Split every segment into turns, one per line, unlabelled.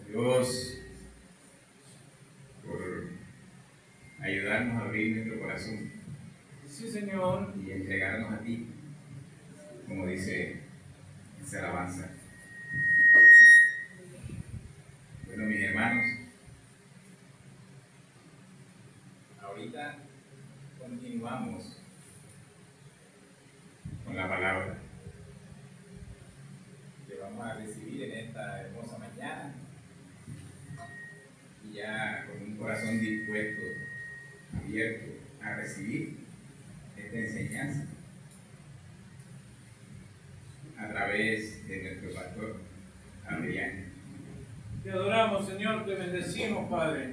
Dios por ayudarnos a abrir nuestro corazón
Sí, Señor.
y entregarnos a ti, como dice esa alabanza. Bueno, mis hermanos, ahorita continuamos con la palabra que vamos a recibir en esta hermosa mañana, y ya con un corazón dispuesto, abierto a recibir esta enseñanza a través de nuestro pastor Adrián.
Te adoramos, Señor, te bendecimos, Padre.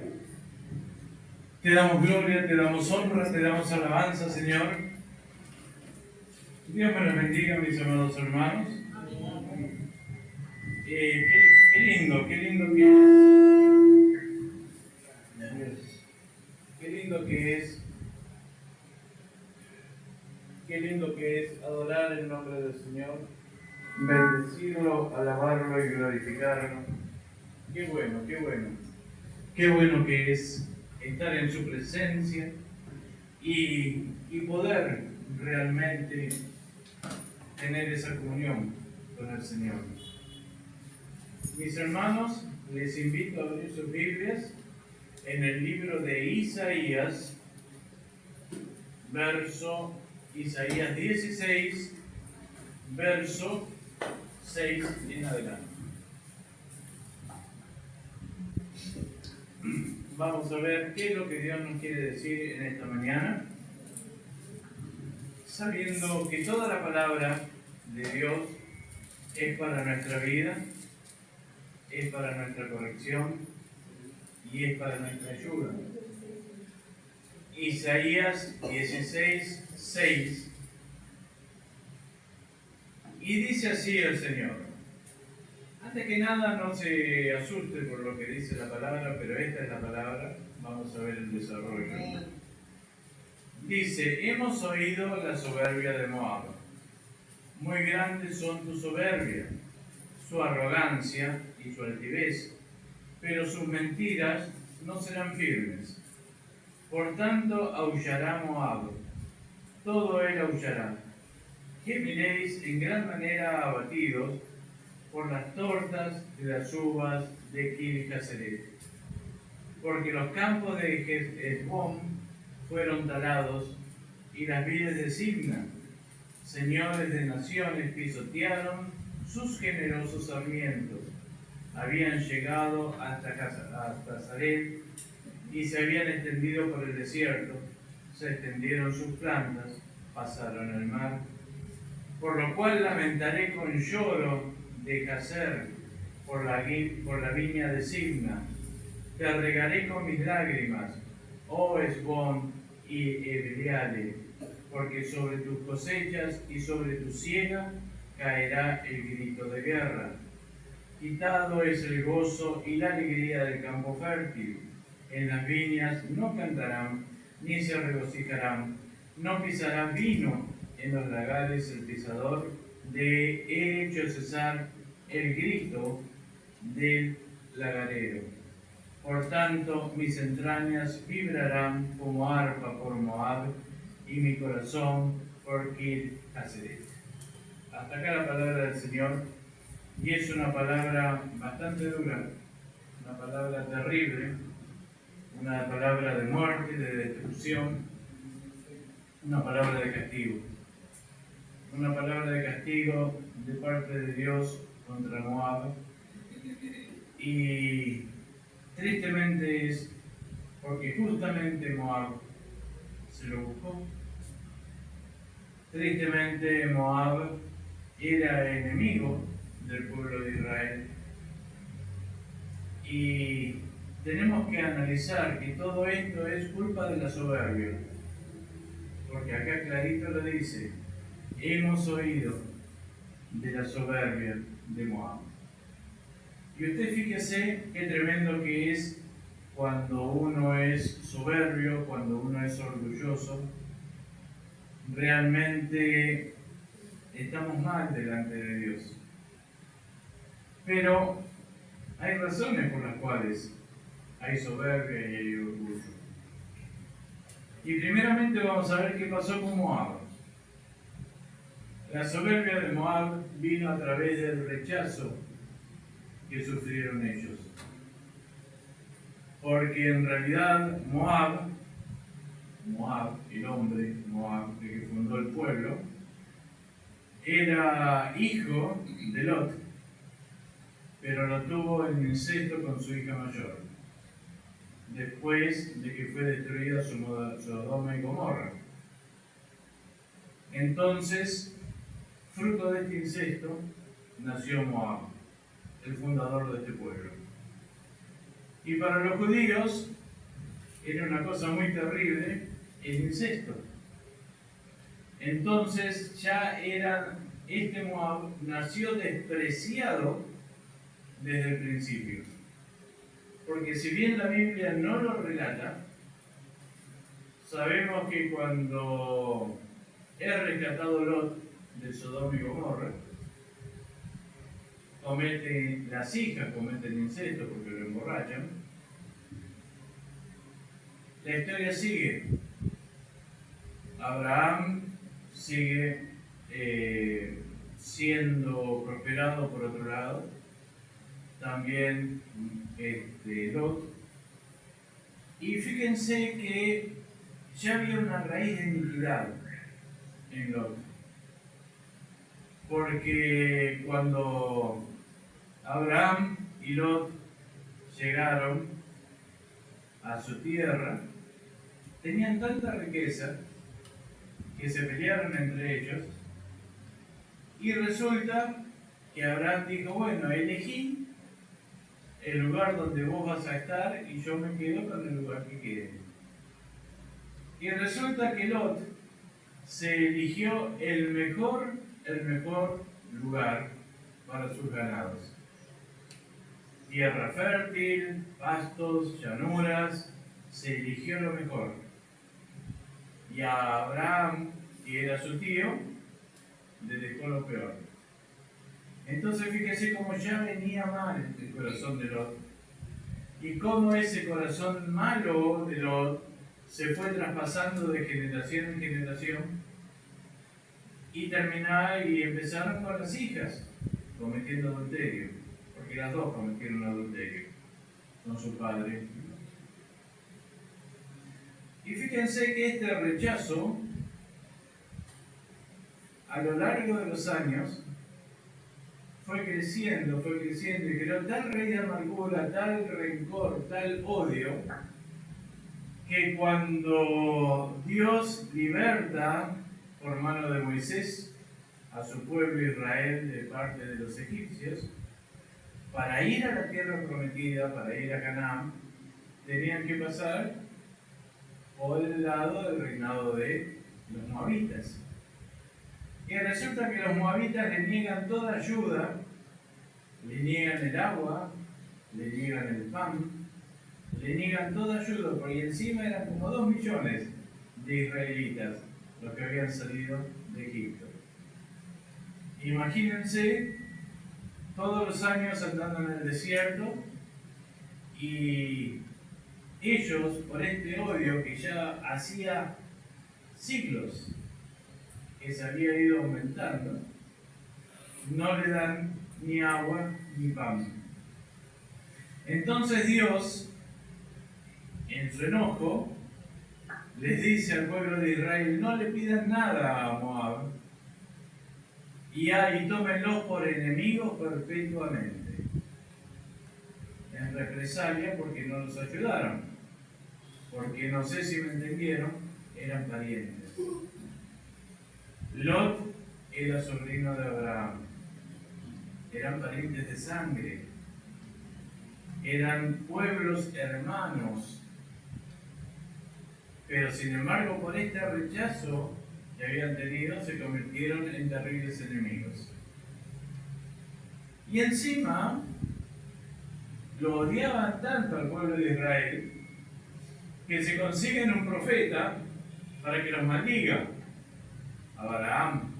Te damos gloria, te damos honra, te damos alabanza, Señor. Dios me los bendiga, mis amados hermanos. Qué lindo que es. Qué lindo que es adorar el nombre del Señor, bendecirlo, alabarlo y glorificarlo. Qué bueno. Qué bueno que es estar en su presencia y poder realmente tener esa comunión con el Señor. Mis hermanos, les invito a abrir sus Biblias en el libro de Isaías, Isaías 16, verso 6 en adelante. Vamos a ver qué es lo que Dios nos quiere decir en esta mañana, sabiendo que toda la palabra de Dios es para nuestra vida, es para nuestra corrección y es para nuestra ayuda. Isaías 16, 6. Y dice así el Señor. Antes que nada, no se asuste por lo que dice la palabra, pero esta es la palabra. Vamos a ver el desarrollo. Dice: hemos oído la soberbia de Moab. Muy grandes son tu soberbia, su arrogancia y su altivez, pero sus mentiras no serán firmes. Por tanto, aullará Moab, todo él aullará. Gemiréis en gran manera abatidos por las tortas de las uvas de Kir-Jaseret, porque los campos de Hesbón fueron talados y las vides de Sibna, señores de naciones, pisotearon sus generosos sarmientos. Habían llegado hasta Zaret y se habían extendido por el desierto, se extendieron sus plantas, pasaron el mar. Por lo cual lamentaré con lloro de Jazer por la viña de Sibna. Te regaré con mis lágrimas, oh Hesbón y Eleale, porque sobre tus cosechas y sobre tu siega caerá el grito de guerra. Quitado es el gozo y la alegría del campo fértil. En las viñas no cantarán, ni se regocijarán, no pisarán vino en los lagares el pisador. He hecho cesar el grito del lagarero. Por tanto, mis entrañas vibrarán como arpa por Moab, y mi corazón por Kir-Jaseret. Hasta acá la palabra del Señor, y es una palabra bastante dura, una palabra terrible, una palabra de muerte, de destrucción, una palabra de castigo. Una palabra de castigo de parte de Dios contra Moab. Y tristemente es porque justamente Moab se lo buscó. Tristemente Moab era enemigo del pueblo de Israel. Y tenemos que analizar que todo esto es culpa de la soberbia. Porque acá clarito lo dice: hemos oído de la soberbia de Moab. Y usted fíjese qué tremendo que es cuando uno es soberbio, cuando uno es orgulloso. Realmente estamos mal delante de Dios. Pero hay razones por las cuales hay soberbia y hay orgullo. Y primeramente vamos a ver qué pasó con Moab. La soberbia de Moab vino a través del rechazo que sufrieron ellos. Porque en realidad Moab, el hombre Moab, el que fundó el pueblo, era hijo de Lot, pero lo tuvo en incesto con su hija mayor, después de que fue destruida Sodoma y Gomorra. Entonces, fruto de este incesto, nació Moab, el fundador de este pueblo. Y para los judíos era una cosa muy terrible el incesto. Entonces este Moab nació despreciado desde el principio. Porque si bien la Biblia no lo relata, sabemos que cuando es rescatado Lot de Sodoma y Gomorra, las hijas cometen incesto porque lo emborrachan. La historia sigue. Abraham sigue siendo prosperado por otro lado. También Lot. Y fíjense que ya había una raíz de iniquidad en Lot. Porque cuando Abraham y Lot llegaron a su tierra, tenían tanta riqueza que se pelearon entre ellos, y resulta que Abraham dijo: bueno, elegí el lugar donde vos vas a estar y yo me quedo con el lugar que quede. Y resulta que Lot se eligió el mejor lugar para sus ganados. Tierra fértil, pastos, llanuras, se eligió lo mejor. Y a Abraham, que era su tío, le dejó lo peor. Entonces fíjese cómo ya venía mal el corazón de Lot. Y cómo ese corazón malo de Lot se fue traspasando de generación en generación. Y empezaron con las hijas cometiendo adulterio. Porque las dos cometieron adulterio con su padre. Y fíjense que este rechazo, a lo largo de los años, fue creciendo, y creó tal raíz de amargura, tal rencor, tal odio, que cuando Dios liberta por mano de Moisés a su pueblo Israel de parte de los egipcios, para ir a la tierra prometida, para ir a Canaán, tenían que pasar por el lado del reinado de los moabitas. Y resulta que los moabitas le niegan toda ayuda, le niegan el agua, le niegan el pan, le niegan toda ayuda, porque encima eran como 2 millones de israelitas los que habían salido de Egipto. Imagínense todos los años andando en el desierto, y ellos, por este odio que ya hacía siglos que se había ido aumentando, no le dan ni agua ni pan. Entonces Dios, en su enojo, les dice al pueblo de Israel: no le pidan nada a Moab, y tómenlos por enemigos perpetuamente, en represalia porque no los ayudaron, porque no sé si me entendieron, eran parientes. Lot era sobrino de Abraham, eran parientes de sangre, eran pueblos hermanos, pero sin embargo por este rechazo que habían tenido se convirtieron en terribles enemigos. Y encima lo odiaban tanto al pueblo de Israel que se consiguen un profeta para que los maldiga, Abraham.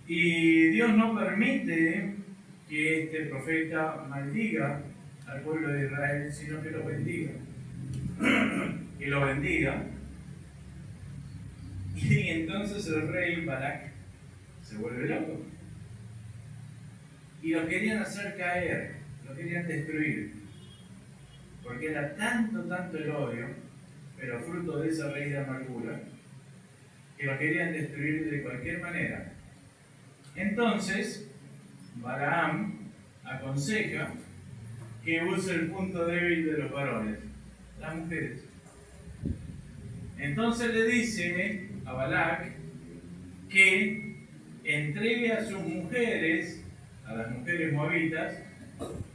Y Dios no permite que este profeta maldiga al pueblo de Israel, sino que lo bendiga. Que lo bendiga. Y entonces el rey Balac se vuelve loco. Y lo querían hacer caer, lo querían destruir. Porque era tanto el odio, pero fruto de esa raíz de amargura, que lo querían destruir de cualquier manera. Entonces, Balaam aconseja que use el punto débil de los varones, las mujeres. Entonces le dice a Balac que entregue a sus mujeres, a las mujeres moabitas,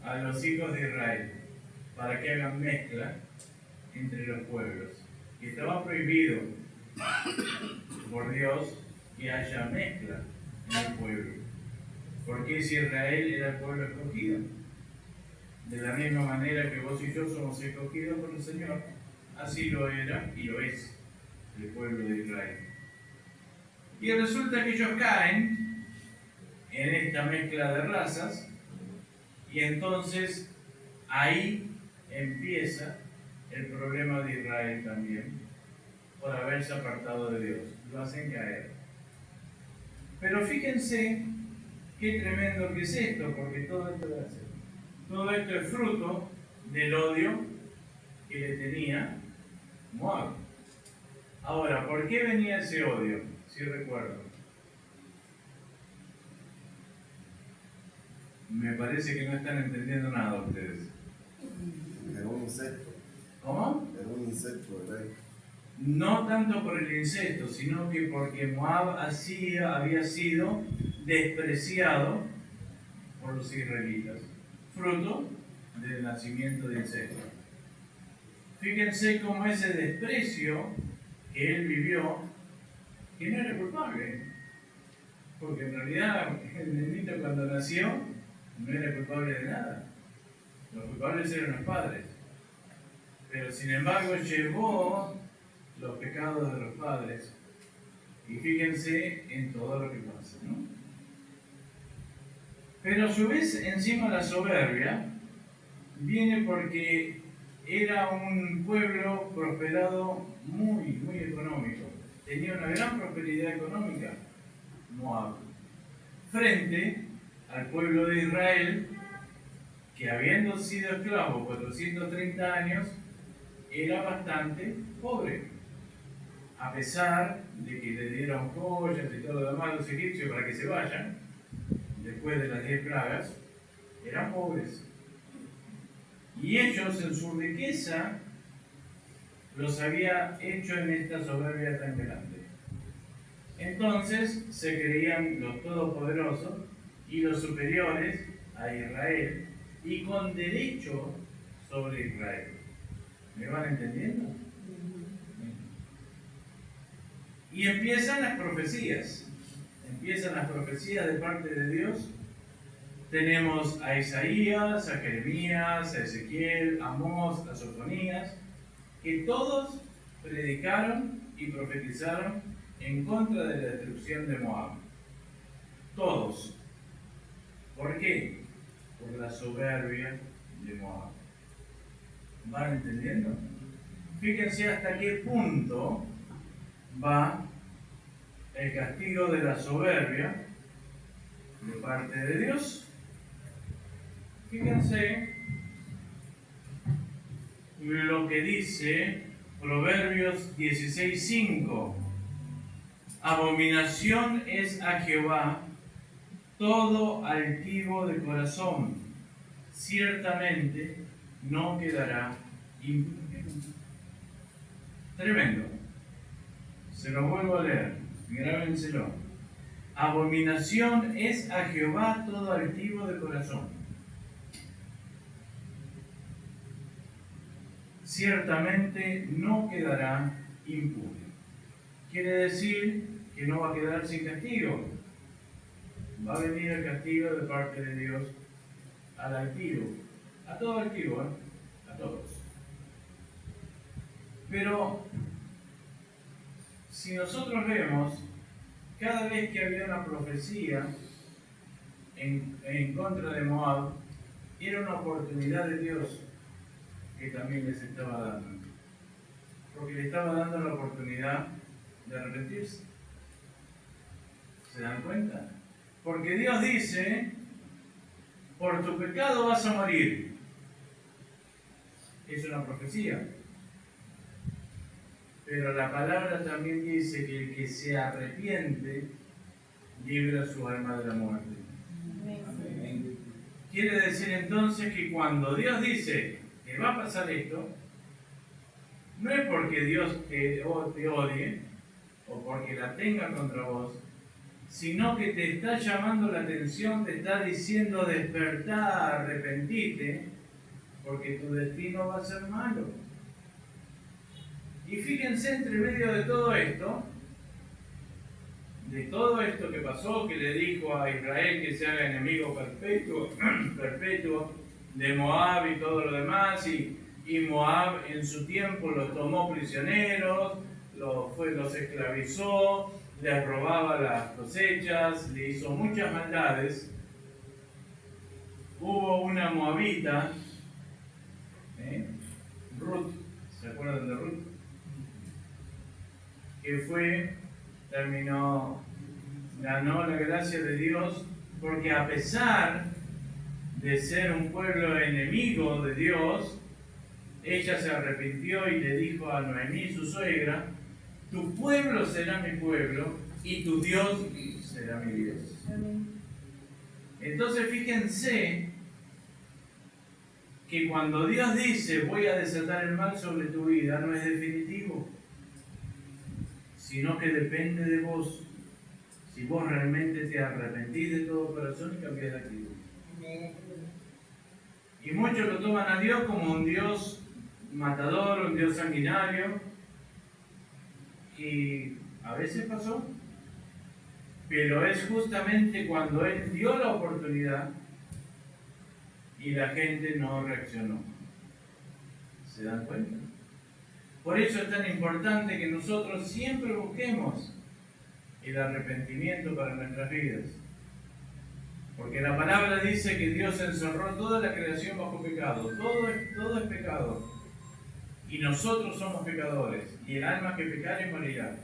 a los hijos de Israel, para que hagan mezcla entre los pueblos. Y estaba prohibido por Dios que haya mezcla en el pueblo, porque si Israel era el pueblo escogido, de la misma manera que vos y yo somos escogidos por el Señor, así lo era y lo es el pueblo de Israel. Y resulta que ellos caen en esta mezcla de razas, y entonces ahí empieza el problema de Israel también, por haberse apartado de Dios. Lo hacen caer. Pero fíjense qué tremendo que es esto, porque todo esto es fruto del odio que le tenía Moab. Ahora, ¿por qué venía ese odio? Si recuerdo. Me parece que no están entendiendo nada ustedes.
Era un insecto.
¿Cómo?
Era un insecto, ¿verdad?
No tanto por el incesto, sino que porque Moab había sido despreciado por los israelitas, fruto del nacimiento de incesto. Fíjense cómo ese desprecio que él vivió, que no era culpable, porque en realidad el nenito cuando nació no era culpable de nada. Los culpables eran los padres. Pero sin embargo llevó los pecados de los padres. Y fíjense en todo lo que pasa, ¿no? Pero a su vez encima la soberbia viene porque era un pueblo prosperado muy económico. Tenía una gran prosperidad económica, Moab, frente al pueblo de Israel, que habiendo sido esclavo 430 años, era bastante pobre. A pesar de que le dieron joyas y todo lo demás a los egipcios para que se vayan, después de las 10 plagas, eran pobres. Y ellos en su riqueza los había hecho en esta soberbia tan grande. Entonces se creían los todopoderosos y los superiores a Israel y con derecho sobre Israel. ¿Me van entendiendo? Y empiezan las profecías. Empiezan las profecías de parte de Dios. Tenemos a Isaías, a Jeremías, a Ezequiel, a Amós, a Sofonías, que todos predicaron y profetizaron en contra de la destrucción de Moab. Todos. ¿Por qué? Por la soberbia de Moab. ¿Van entendiendo? Fíjense hasta qué punto va el castigo de la soberbia de parte de Dios. Fíjense lo que dice Proverbios 16:5. Abominación es a Jehová todo altivo de corazón, ciertamente no quedará impune. Tremendo. Se lo vuelvo a leer, grábenselo. Abominación es a Jehová todo altivo de corazón, ciertamente no quedará impune. Quiere decir que no va a quedar sin castigo. Va a venir el castigo de parte de Dios al altivo, a todo altivo, a todos. Pero si nosotros vemos, cada vez que había una profecía en contra de Moab, era una oportunidad de Dios que también les estaba dando. Porque le estaba dando la oportunidad de arrepentirse. ¿Se dan cuenta? Porque Dios dice, por tu pecado vas a morir. Es una profecía. Pero la palabra también dice que el que se arrepiente libra su alma de la muerte.
Amén.
Quiere decir entonces que cuando Dios dice que va a pasar esto, no es porque Dios te odie o porque la tenga contra vos, sino que te está llamando la atención, te está diciendo despertá, arrepentite, porque tu destino va a ser malo. Y fíjense entre medio de todo esto que pasó, que le dijo a Israel que se haga enemigo perpetuo de Moab y todo lo demás, y Moab en su tiempo los tomó prisioneros, los esclavizó, les robaba las cosechas, le hizo muchas maldades. Hubo una moabita, Ruth, ¿se acuerdan de Ruth? Que ganó la gracia de Dios, porque a pesar de ser un pueblo enemigo de Dios, ella se arrepintió y le dijo a Noemí, su suegra, tu pueblo será mi pueblo y tu Dios será mi Dios. Amén. Entonces fíjense que cuando Dios dice voy a desatar el mal sobre tu vida, no es definitivo, sino que depende de vos. Si vos realmente te arrepentís de todo corazón y cambiás de actitud. Y muchos lo toman a Dios como un Dios matador, un Dios sanguinario, y a veces pasó, pero es justamente cuando Él dio la oportunidad y la gente no reaccionó. ¿Se dan cuenta? Por eso es tan importante que nosotros siempre busquemos el arrepentimiento para nuestras vidas. Porque la palabra dice que Dios encerró toda la creación bajo pecado. Todo es pecado. Y nosotros somos pecadores. Y el alma que pecare morirá.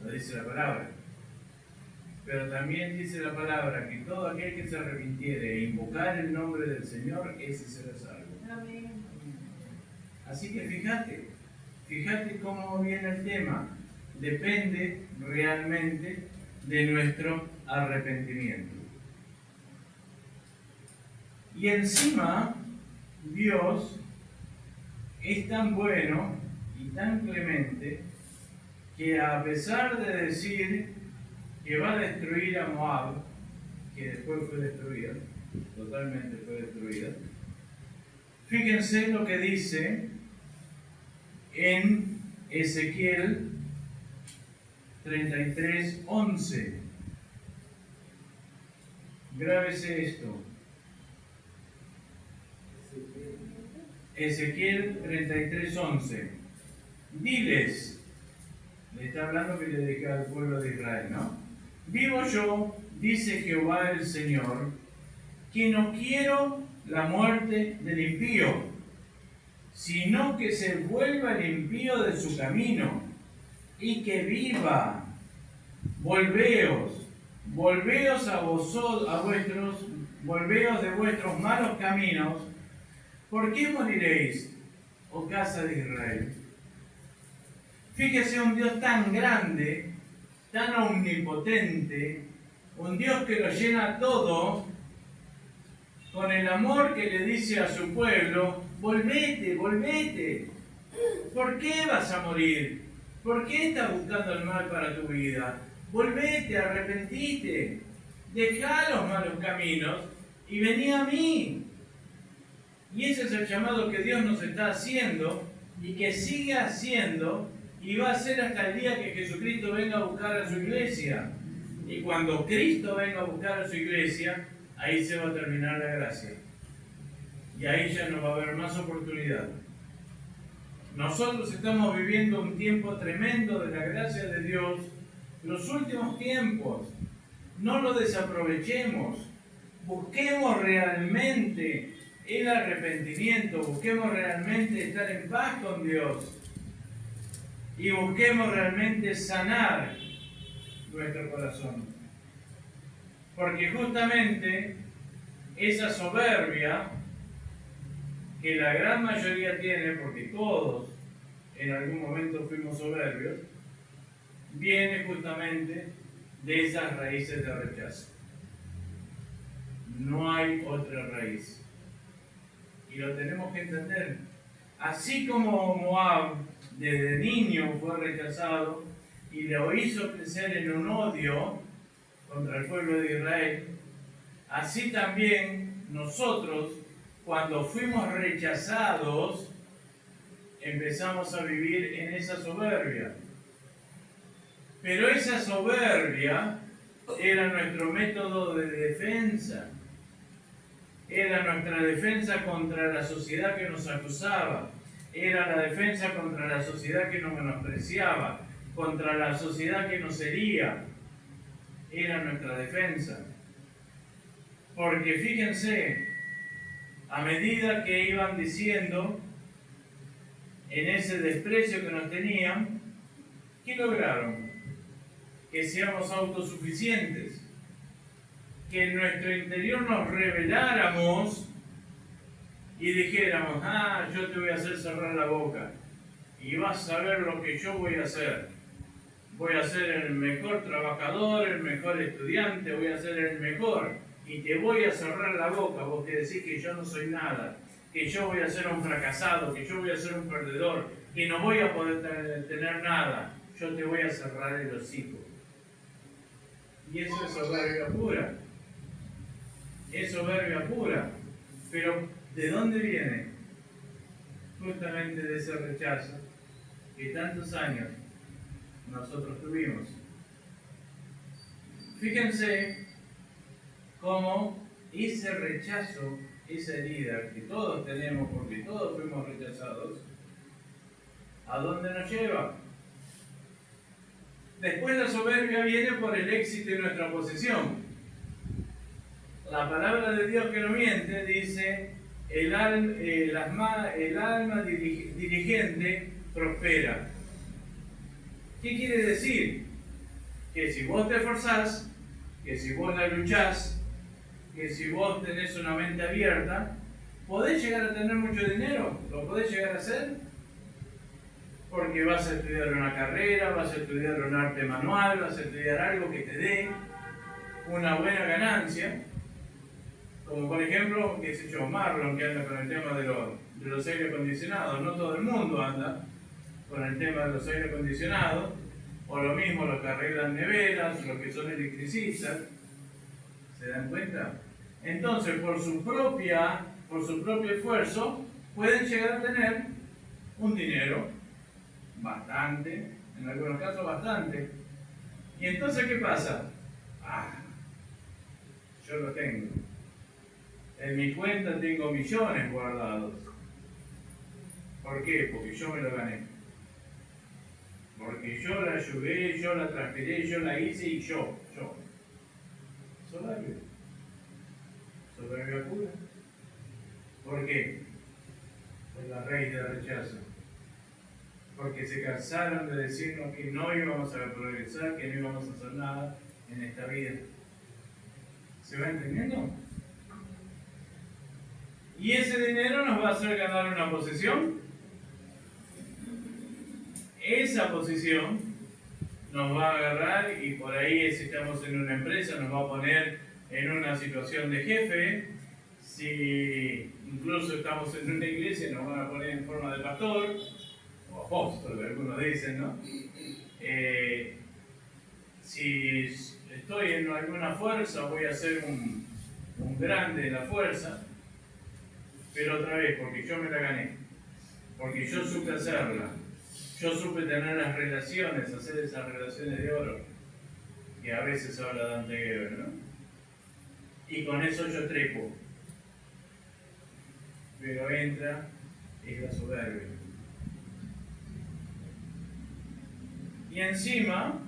Lo dice la palabra. Pero también dice la palabra que todo aquel que se arrepintiere e invocar el nombre del Señor, ese será salvo. Amén. Así que fíjate cómo viene el tema. Depende realmente de nuestro arrepentimiento. Y encima, Dios es tan bueno y tan clemente que a pesar de decir que va a destruir a Moab, que después fue destruida, totalmente fue destruida, fíjense lo que dice en Ezequiel 33:11. Grábese esto. Ezequiel 33:11. Diles, le está hablando que le dedica al pueblo de Israel, ¿no? Vivo yo, dice Jehová el Señor, que no quiero la muerte del impío, sino que se vuelva el impío de su camino y que viva. Volveos volveos de vuestros malos caminos. ¿Por qué moriréis, oh casa de Israel? Fíjese, un Dios tan grande, tan omnipotente, un Dios que lo llena todo, con el amor que le dice a su pueblo, volvete. ¿Por qué vas a morir? ¿Por qué estás buscando el mal para tu vida? Volvete, arrepentite, dejá los malos caminos y vení a mí. Y ese es el llamado que Dios nos está haciendo y que sigue haciendo y va a hacer hasta el día que Jesucristo venga a buscar a su iglesia. Y cuando Cristo venga a buscar a su iglesia, ahí se va a terminar la gracia. Y ahí ya no va a haber más oportunidad. Nosotros estamos viviendo un tiempo tremendo de la gracia de Dios, los últimos tiempos. No lo desaprovechemos. busquemos realmente el arrepentimiento, busquemos realmente estar en paz con Dios y busquemos realmente sanar nuestro corazón. Porque justamente esa soberbia que la gran mayoría tiene, porque todos en algún momento fuimos soberbios, viene justamente de esas raíces de rechazo. No hay otra raíz. Y lo tenemos que entender. Así como Moab desde niño fue rechazado y lo hizo crecer en un odio contra el pueblo de Israel, así también nosotros, cuando fuimos rechazados, empezamos a vivir en esa soberbia. Pero esa soberbia era nuestro método de defensa. Era nuestra defensa contra la sociedad que nos acusaba. Era la defensa contra la sociedad que nos menospreciaba, contra la sociedad que nos hería. Era nuestra defensa. Porque fíjense, a medida que iban diciendo en ese desprecio que nos tenían, ¿qué lograron? Que seamos autosuficientes, que en nuestro interior nos rebeláramos y dijéramos, yo te voy a hacer cerrar la boca y vas a ver lo que yo voy a hacer. Voy a ser el mejor trabajador, el mejor estudiante, voy a ser el mejor y te voy a cerrar la boca, vos que decís que yo no soy nada, que yo voy a ser un fracasado, que yo voy a ser un perdedor, que no voy a poder tener nada, yo te voy a cerrar el hocico. Y eso es soberbia pura. Es soberbia pura. Pero ¿de dónde viene? Justamente de ese rechazo que tantos años nosotros tuvimos. Fíjense cómo ese rechazo, esa herida que todos tenemos porque todos fuimos rechazados, ¿a dónde nos lleva? Después la soberbia viene por el éxito de nuestra posesión. La palabra de Dios que no miente dice, el alma diligente prospera. ¿Qué quiere decir? Que si vos te esforzás, que si vos la luchás, que si vos tenés una mente abierta, podés llegar a tener mucho dinero, lo podés llegar a hacer. Porque vas a estudiar una carrera, vas a estudiar un arte manual, vas a estudiar algo que te dé una buena ganancia. Como por ejemplo, qué sé yo, Marlon, que anda con el tema de los aire acondicionados. No todo el mundo anda con el tema de los aire acondicionados. O lo mismo los que arreglan neveras, los que son electricistas. ¿Se dan cuenta? Entonces, por su propio esfuerzo, pueden llegar a tener un dinero. Bastante, en algunos casos bastante. Y entonces, ¿qué pasa? Yo lo tengo. En mi cuenta tengo millones guardados. ¿Por qué? Porque yo me lo gané. Porque yo la ayudé, yo la transferí, yo la hice y yo. Soberbia. Soberbia pura. ¿Por qué? Por la raíz del rechazo. Porque se cansaron de decirnos que no íbamos a progresar, que no íbamos a hacer nada en esta vida. ¿Se va entendiendo? ¿Y ese dinero nos va a hacer ganar una posesión? Esa posición nos va a agarrar y por ahí, si estamos en una empresa, nos va a poner en una situación de jefe. Si incluso estamos en una iglesia, nos van a poner en forma de pastor o apóstol, algunos dicen, ¿no? Si estoy en alguna fuerza, voy a ser un grande de la fuerza, pero otra vez, porque yo me la gané, porque yo supe hacerla, yo supe tener las relaciones, hacer esas relaciones de oro, que a veces habla Dante Gebel, ¿no? Y con eso yo trepo, pero entra es la soberbia. Y encima,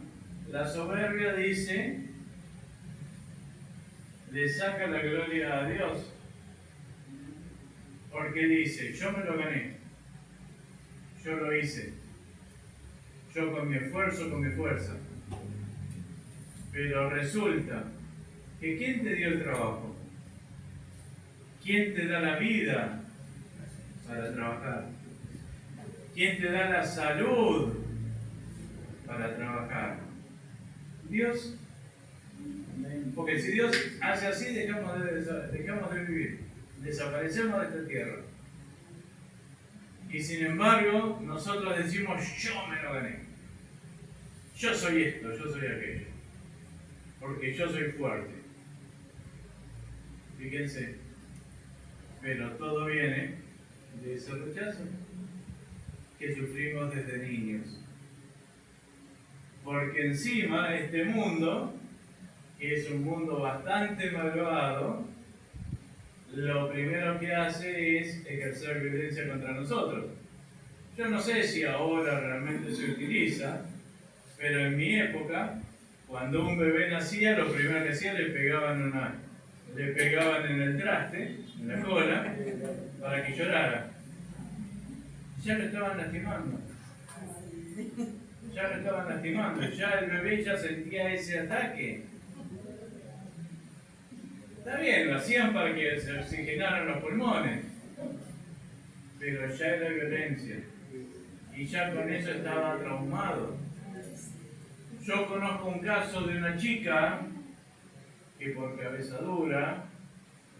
la soberbia dice, le saca la gloria a Dios. Porque dice, yo me lo gané, yo lo hice, yo con mi esfuerzo, con mi fuerza. Pero resulta que ¿quién te dio el trabajo? ¿Quién te da la vida para trabajar? ¿Quién te da la salud para trabajar? Dios. Porque si Dios hace así, dejamos de vivir, desaparecemos de esta tierra. Y sin embargo, nosotros decimos, yo me lo gané. Yo soy esto, yo soy aquello. Porque yo soy fuerte. Fíjense. Pero todo viene de ese rechazo que sufrimos desde niños. Porque encima este mundo, que es un mundo bastante malvado, lo primero que hace es ejercer violencia contra nosotros. Yo no sé si ahora realmente se utiliza, pero en mi época, cuando un bebé nacía, lo primero que hacía le pegaban en el traste, en la cola, para que llorara. Ya lo estaban lastimando. Ya el bebé ya sentía ese ataque. Está bien, lo hacían para que se oxigenaran los pulmones, pero ya era violencia. Y ya con eso estaba traumado. Yo conozco un caso de una chica que por cabeza dura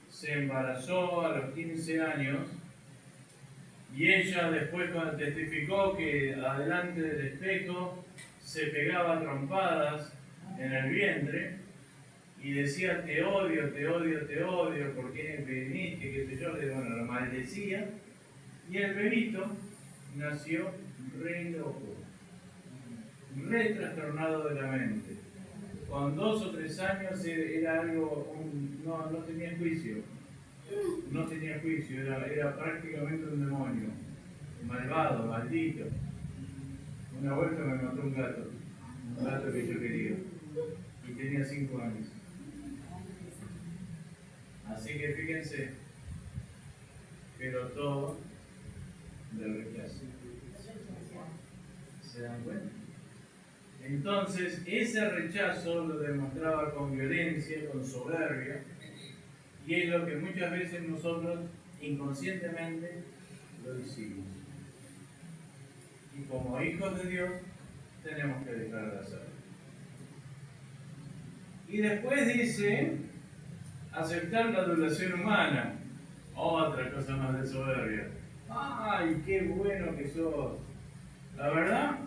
se embarazó a los 15 años y ella después cuando testificó que adelante del espejo se pegaba trompadas en el vientre y decía te odio, ¿por qué viniste? ¿Qué sé yo? Bueno, lo maldecía y el bebito nació re loco, re trastornado de la mente. Con 2 o 3 años era algo, no tenía juicio. No tenía juicio, era prácticamente un demonio. Malvado, maldito. Una vuelta me mató un gato que yo quería. Y tenía 5 años. Así que fíjense, pero todo del rechazo. ¿Se dan cuenta? Entonces, ese rechazo lo demostraba con violencia, con soberbia, y es lo que muchas veces nosotros inconscientemente lo hicimos. Y como hijos de Dios, tenemos que dejar de hacerlo. Y después dice, aceptar la adulación humana, otra cosa más de soberbia. ¡Ay, qué bueno que sos! La verdad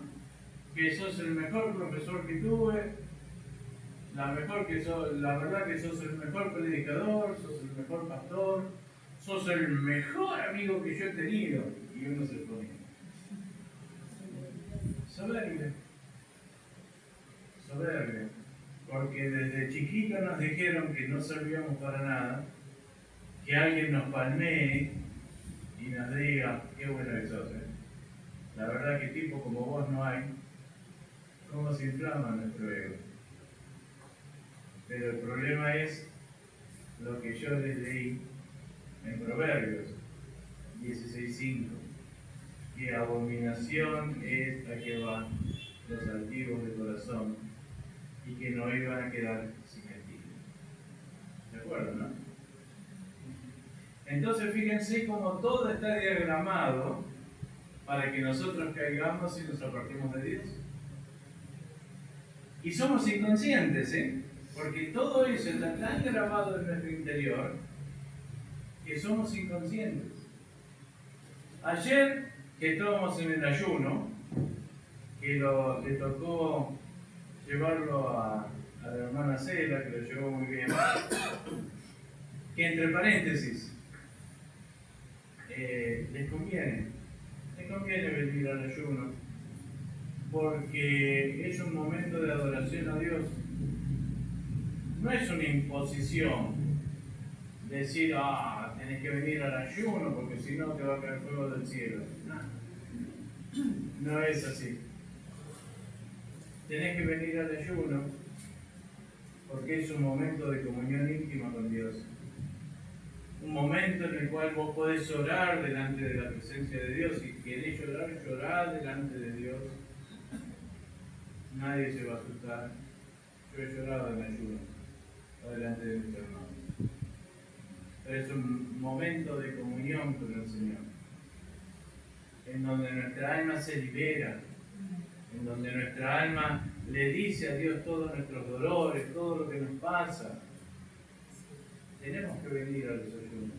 que sos el mejor profesor que tuve, la verdad que sos el mejor predicador, sos el mejor pastor, sos el mejor amigo que yo he tenido. Y uno se pone soberbia. Porque desde chiquito nos dijeron que no servíamos para nada, que alguien nos palmee y nos diga, qué bueno que sos, ¿eh? La verdad que tipo como vos no hay. ¿Cómo se inflama nuestro ego? Pero el problema es lo que yo les leí en Proverbios 16:5, que abominación es a Jehová los altivos de corazón y que no iban a quedar sin castigo. ¿De acuerdo, no? Entonces fíjense cómo todo está diagramado para que nosotros caigamos y nos apartemos de Dios. Y somos inconscientes, porque todo eso está tan grabado en nuestro interior que somos inconscientes. Ayer que estábamos en el ayuno, que le tocó llevarlo a la hermana Cela, que lo llevó muy bien, que entre paréntesis, les conviene venir al ayuno, porque es un momento de adoración a Dios. No es una imposición decir, tenés que venir al ayuno porque si no te va a caer fuego del cielo. No es así. Tenés que venir al ayuno porque es un momento de comunión íntima con Dios. Un momento en el cual vos podés orar delante de la presencia de Dios. Si querés llorar, llorá delante de Dios. Nadie se va a asustar. Yo he llorado en ayuno, delante de mis hermanos. Pero es un momento de comunión con el Señor, en donde nuestra alma se libera, en donde nuestra alma le dice a Dios todos nuestros dolores, todo lo que nos pasa. Tenemos que venir a los ayunos.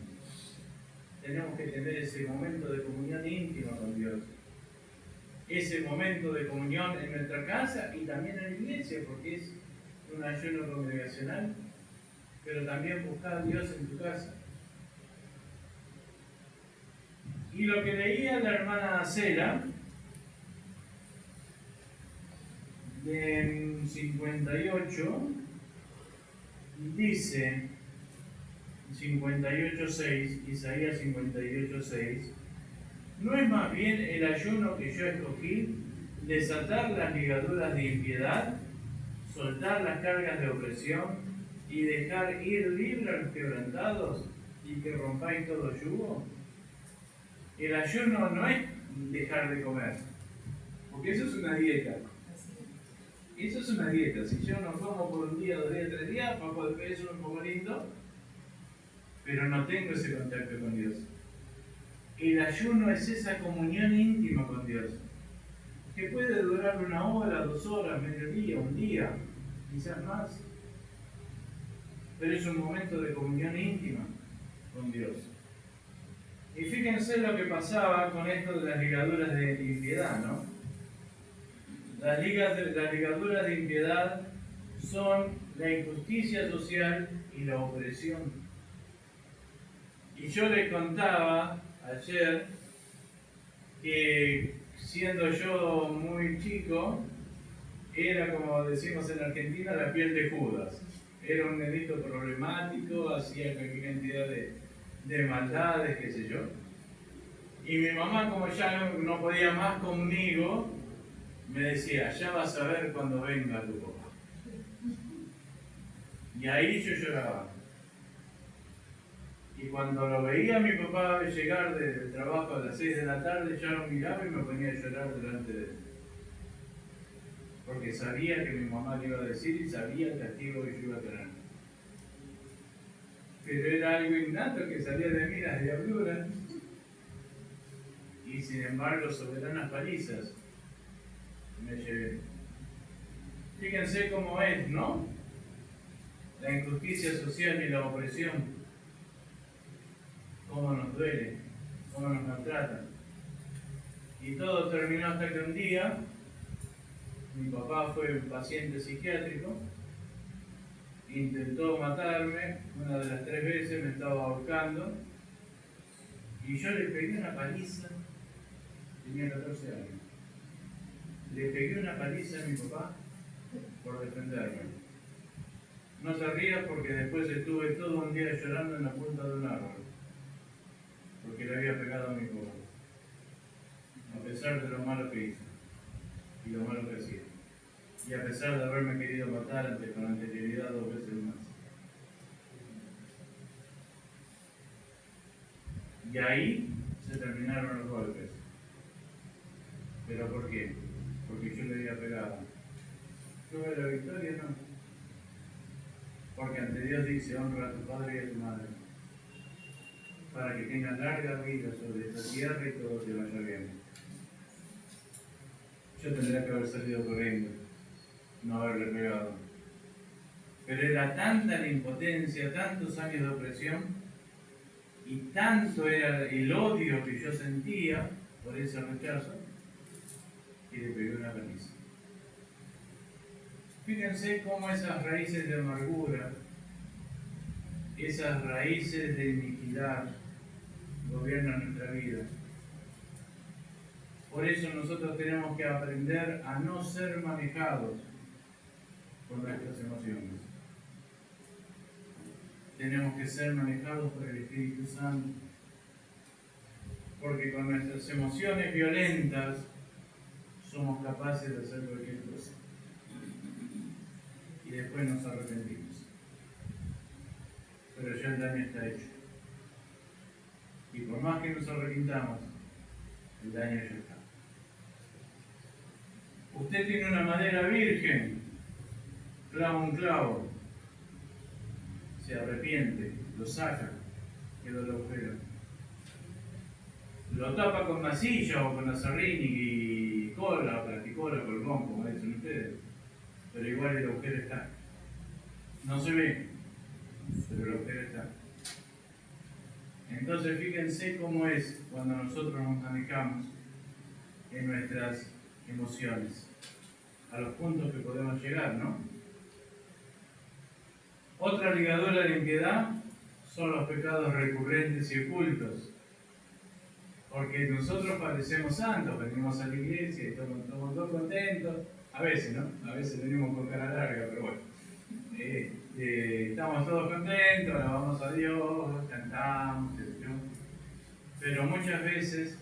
Tenemos que tener ese momento de comunión íntima con Dios. Ese momento de comunión en nuestra casa y también en la iglesia, porque es un ayuno congregacional, pero también buscar a Dios en tu casa. Y lo que leía la hermana Cela, en 58, dice, 58.6, Isaías 58.6, ¿no es más bien el ayuno que yo escogí desatar las ligaduras de impiedad, soltar las cargas de opresión y dejar ir libre a los quebrantados y que rompáis todo yugo? El ayuno no es dejar de comer, porque eso es una dieta. Eso es una dieta. Si yo no como por un día, 2 días, 3 días, bajo de peso, un poco lindo, pero no tengo ese contacto con Dios. El ayuno es esa comunión íntima con Dios, que puede durar 1 hora, 2 horas, mediodía, un día, quizás más. Pero es un momento de comunión íntima con Dios. Y fíjense lo que pasaba con esto de las ligaduras de impiedad, ¿no? Las ligaduras de impiedad son la injusticia social y la opresión. Y yo les contaba ayer que siendo yo muy chico, era como decimos en Argentina, la piel de Judas. Era un nenito problemático, hacía cualquier cantidad de maldades, qué sé yo. Y mi mamá, como ya no podía más conmigo, me decía, ya vas a ver cuando venga tu papá. Y ahí yo lloraba. Y cuando lo veía a mi papá llegar del trabajo a las 6 de la tarde, ya lo miraba y me ponía a llorar delante de él. Porque sabía que mi mamá le iba a decir y sabía el castigo que yo iba a tener. Pero era algo innato que salía de mí, las diabluras. Y sin embargo, soberanas palizas me llevé. Fíjense cómo es, ¿no? La injusticia social y la opresión. Cómo nos duele, cómo nos maltratan. Y todo terminó hasta que un día mi papá fue un paciente psiquiátrico, intentó matarme, una de las 3 veces me estaba ahorcando, y yo le pegué una paliza, tenía 14 años. Le pegué una paliza a mi papá por defenderme. No te rías porque después estuve todo un día llorando en la punta de un árbol, porque le había pegado a mi papá, a pesar de lo malo que hizo y lo malo que hacía, y a pesar de haberme querido matar con anterioridad 2 veces más. Y ahí se terminaron los golpes. ¿Pero por qué? Porque yo le había pegado. ¿Tuve la victoria? No. Porque ante Dios dice, honra a tu padre y a tu madre, para que tengas larga vida sobre esta tierra y todo te vaya bien. Yo tendría que haber salido corriendo, no haberle pegado. Pero era tanta la impotencia, tantos años de opresión, y tanto era el odio que yo sentía por ese rechazo, que le pegué una paliza. Fíjense cómo esas raíces de amargura, esas raíces de iniquidad gobiernan nuestra vida. Por eso nosotros tenemos que aprender a no ser manejados por nuestras emociones. Tenemos que ser manejados por el Espíritu Santo. Porque con nuestras emociones violentas somos capaces de hacer cualquier cosa. Y después nos arrepentimos. pero ya el daño está hecho. Y por más que nos arrepintamos, el daño ya está. Usted tiene una madera virgen, clava un clavo, se arrepiente, lo saca, quedó el agujero. Lo tapa con masilla o con acerrín y cola, plasticola, colgón, como dicen ustedes, pero igual el agujero está. No se ve, pero el agujero está. Entonces fíjense cómo es cuando nosotros nos manejamos en nuestras emociones, a los puntos que podemos llegar, ¿no? Otra ligadura de impiedad son los pecados recurrentes y ocultos. Porque nosotros parecemos santos, venimos a la iglesia y estamos todos contentos. A veces, ¿no? A veces venimos con cara larga, pero bueno. Estamos todos contentos, alabamos a Dios, cantamos, etc. Pero muchas veces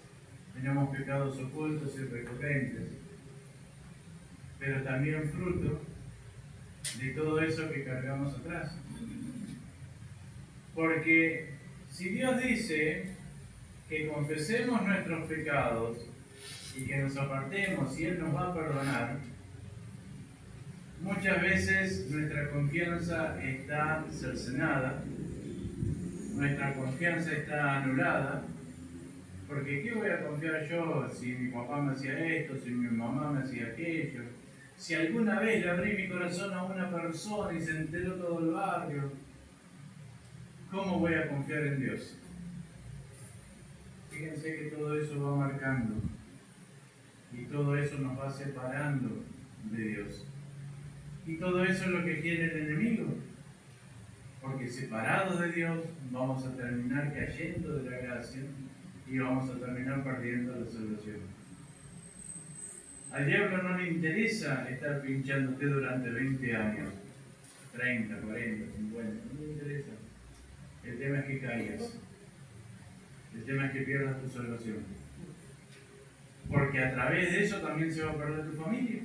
tenemos pecados ocultos y recurrentes, pero también fruto de todo eso que cargamos atrás. Porque si Dios dice que confesemos nuestros pecados y que nos apartemos y Él nos va a perdonar, muchas veces nuestra confianza está cercenada, nuestra confianza está anulada, porque ¿qué voy a confiar yo si mi papá me hacía esto, si mi mamá me hacía aquello? Si alguna vez le abrí mi corazón a una persona y se enteró todo el barrio, ¿cómo voy a confiar en Dios? Fíjense que todo eso va marcando y todo eso nos va separando de Dios. Y todo eso es lo que quiere el enemigo, porque separados de Dios vamos a terminar cayendo de la gracia y vamos a terminar perdiendo la salvación. Al diablo no le interesa estar pinchándote durante 20 años, 30, 40, 50, no le interesa. El tema es que caigas. El tema es que pierdas tu salvación. Porque a través de eso también se va a perder tu familia.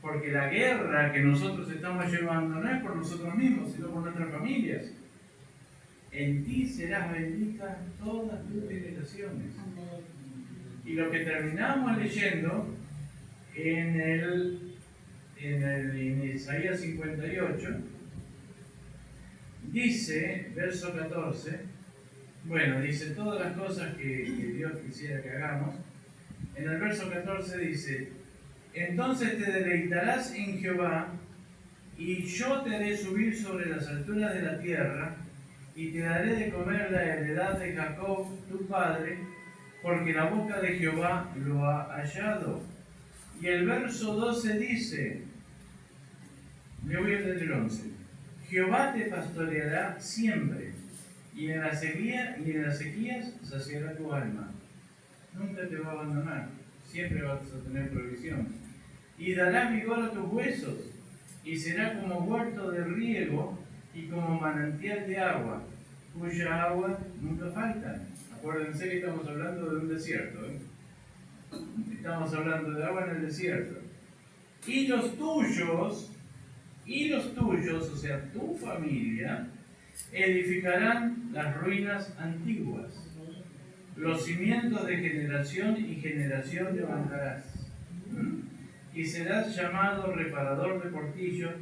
Porque la guerra que nosotros estamos llevando no es por nosotros mismos, sino por nuestras familias. En ti serás bendita todas tus generaciones. Y lo que terminamos leyendo en Isaías 58, dice, verso 14, dice todas las cosas que Dios quisiera que hagamos. En el verso 14 dice: entonces te deleitarás en Jehová, y yo te haré subir sobre las alturas de la tierra, y te daré de comer la heredad de Jacob, tu padre, porque la boca de Jehová lo ha hallado. Y el verso 12 dice, le voy a leer el 11, Jehová te pastoreará siempre, y en las sequías saciará tu alma. Nunca te va a abandonar, siempre vas a tener provisión. Y dará vigor a tus huesos, y será como huerto de riego y como manantial de agua, cuya agua nunca falta. Acuérdense que estamos hablando de un desierto, Estamos hablando de agua en el desierto. Y los tuyos, o sea, tu familia, edificarán las ruinas antiguas. Los cimientos de generación y generación levantarás. Y serás llamado reparador de portillos,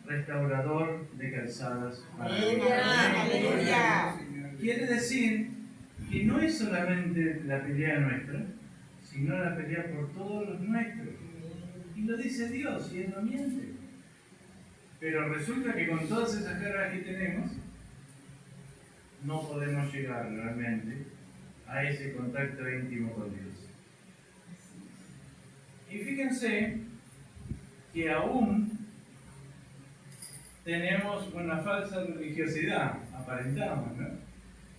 restaurador de calzadas.
Aleluya.
Quiere decir que no es solamente la pelea nuestra, sino la pelea por todos los nuestros. Y lo dice Dios, y Él no miente. Pero resulta que con todas esas cargas que tenemos, no podemos llegar realmente a ese contacto íntimo con Dios. Y fíjense que aún tenemos una falsa religiosidad, aparentamos, ¿no?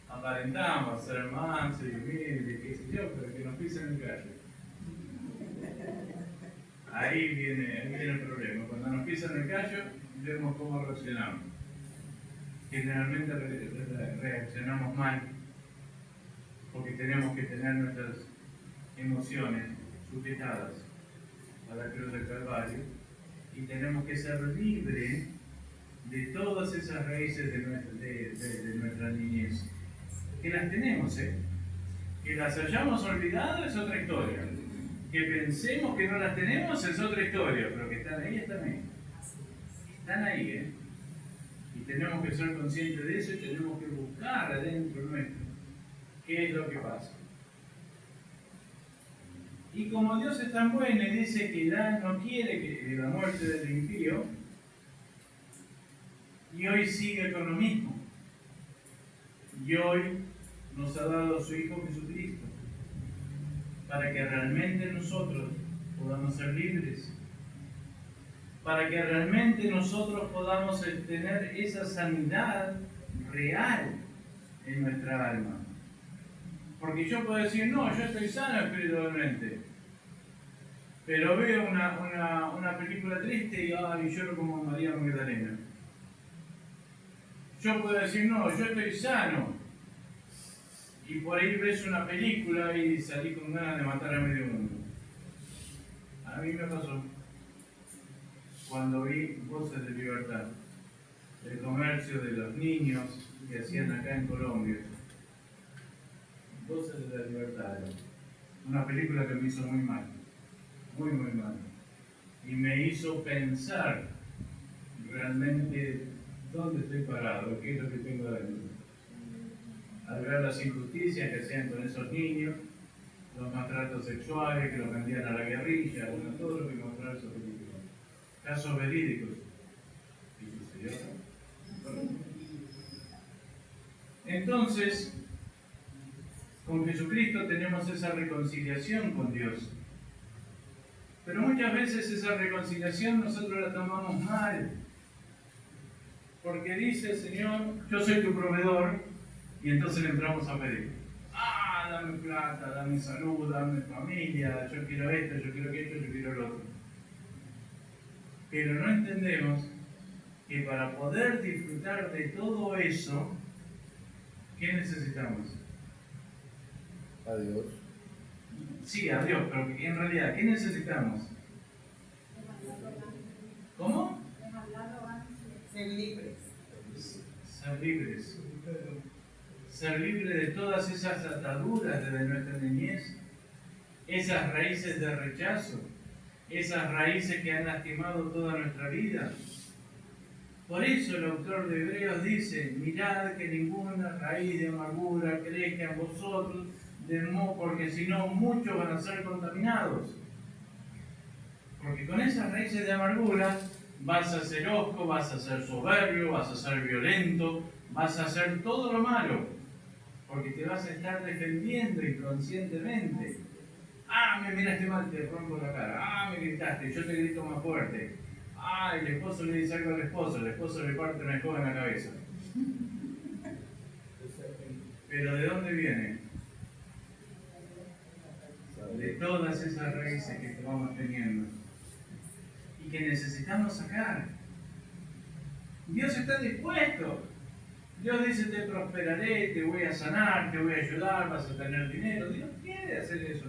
Aparentamos ser mansos y humildes, qué sé yo, pero que nos pisen el callo. Ahí viene el problema. Cuando nos pisan el callo, vemos cómo reaccionamos. Generalmente reaccionamos mal, porque tenemos que tener nuestras emociones sujetadas a la cruz del Calvario y tenemos que ser libres de todas esas raíces de nuestra niñez. Que las tenemos, ¿eh? Que las hayamos olvidado es otra historia. Que pensemos que no las tenemos es otra historia, pero que están ahí, están ahí. Están ahí, ¿eh? Y tenemos que ser conscientes de eso y tenemos que buscar adentro nuestro qué es lo que pasa. Y como Dios es tan bueno y dice que no quiere que la muerte del impío, y hoy sigue con lo mismo. Y hoy nos ha dado a su Hijo Jesucristo para que realmente nosotros podamos ser libres, para que realmente nosotros podamos tener esa sanidad real en nuestra alma. Porque yo puedo decir, no, yo estoy sano espiritualmente, pero veo una película triste y lloro como María Magdalena. Yo puedo decir, no, yo estoy sano, y por ahí ves una película y salí con ganas de matar a medio mundo. A mí me pasó cuando vi Voces de Libertad, el comercio de los niños que hacían acá en Colombia. Voces de la Libertad, una película que me hizo muy mal, muy mal, y me hizo pensar realmente dónde estoy parado, qué es lo que tengo adentro. Al ver las injusticias que hacían con esos niños, los maltratos sexuales que los vendían a la guerrilla, bueno, todo lo que mostraba esa película. Casos verídicos. ¿Y sucedió? Entonces, con Jesucristo tenemos esa reconciliación con Dios. Pero muchas veces esa reconciliación nosotros la tomamos mal. Porque dice el Señor, yo soy tu proveedor, y entonces le entramos a pedir. Dame plata, dame salud, dame familia, yo quiero esto, yo quiero aquello, yo quiero lo otro. Pero no entendemos que para poder disfrutar de todo eso, ¿qué necesitamos?
A Dios.
Sí, a Dios, pero en realidad, ¿qué necesitamos? ¿Cómo?
Ser libres.
Ser libres. Ser libres de todas esas ataduras desde nuestra niñez, esas raíces de rechazo, esas raíces que han lastimado toda nuestra vida. Por eso el autor de Hebreos dice, mirad que ninguna raíz de amargura crezca en vosotros, porque si no muchos van a ser contaminados. Porque con esas raíces de amargura vas a ser hosco, vas a ser soberbio, vas a ser violento, vas a hacer todo lo malo. Porque te vas a estar defendiendo inconscientemente. Me miraste mal, te rompo la cara. Me gritaste, yo te grito más fuerte. El esposo le dice algo al esposo, el esposo le parte una escoba en la cabeza. Pero ¿de dónde viene? De todas esas raíces que vamos teniendo y que necesitamos sacar. Dios está dispuesto. Dios dice, te prosperaré, te voy a sanar, te voy a ayudar, vas a tener dinero. Dios quiere hacer eso.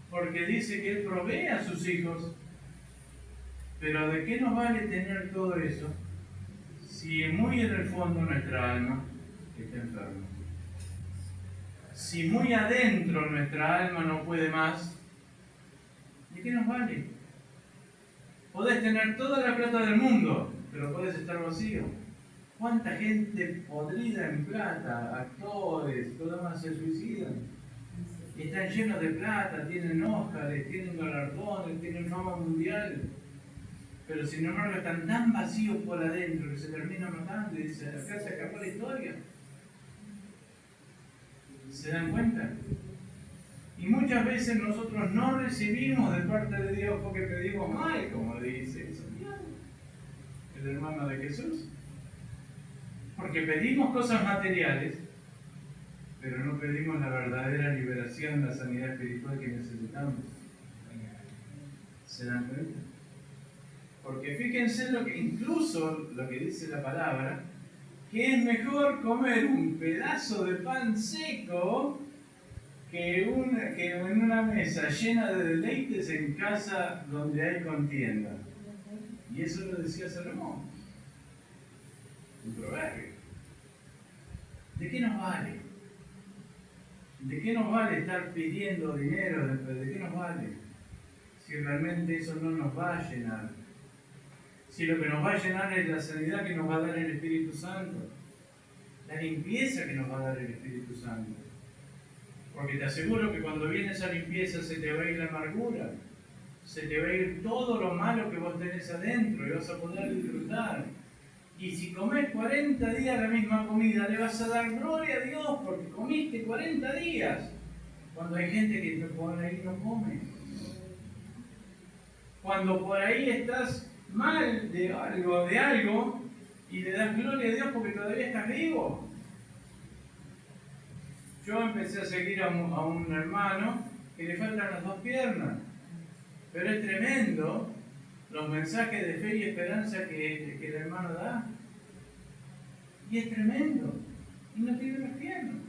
Porque dice que Él provee a sus hijos. Pero ¿de qué nos vale tener todo eso si muy en el fondo nuestra alma está enferma? Si muy adentro nuestra alma no puede más, ¿de qué nos vale? Podés tener toda la plata del mundo, pero podés estar vacío. ¿Cuánta gente podrida en plata, actores, todo más se suicidan? Están llenos de plata, tienen Óscares, tienen galardones, tienen fama mundial. Pero sin embargo están tan vacíos por adentro que se terminan matando y dicen, acá se acabó la historia. ¿Se dan cuenta? Y muchas veces nosotros no recibimos de parte de Dios porque pedimos mal, como dice Santiago, el hermano de Jesús. Porque pedimos cosas materiales, pero no pedimos la verdadera liberación, la sanidad espiritual que necesitamos. ¿Se dan cuenta? Porque fíjense incluso lo que dice la palabra, que es mejor comer un pedazo de pan seco que en una mesa llena de deleites en casa donde hay contienda. Y eso lo decía Salomón, un proverbio. ¿De qué nos vale? ¿De qué nos vale estar pidiendo dinero? ¿De qué nos vale? Si realmente eso no nos va a llenar. Si lo que nos va a llenar es la sanidad que nos va a dar el Espíritu Santo, la limpieza que nos va a dar el Espíritu Santo. Porque te aseguro que cuando viene esa limpieza se te va a ir la amargura, se te va a ir todo lo malo que vos tenés adentro y vas a poder disfrutar. Y si comes 40 días la misma comida, le vas a dar gloria a Dios porque comiste 40 días. Cuando hay gente que por ahí no come. Cuando por ahí estás mal de algo y le das gloria a Dios porque todavía estás vivo. Yo empecé a seguir a un hermano que le faltan las 2 piernas, pero es tremendo los mensajes de fe y esperanza que el hermano da. Y es tremendo. Y no tiene las piernas.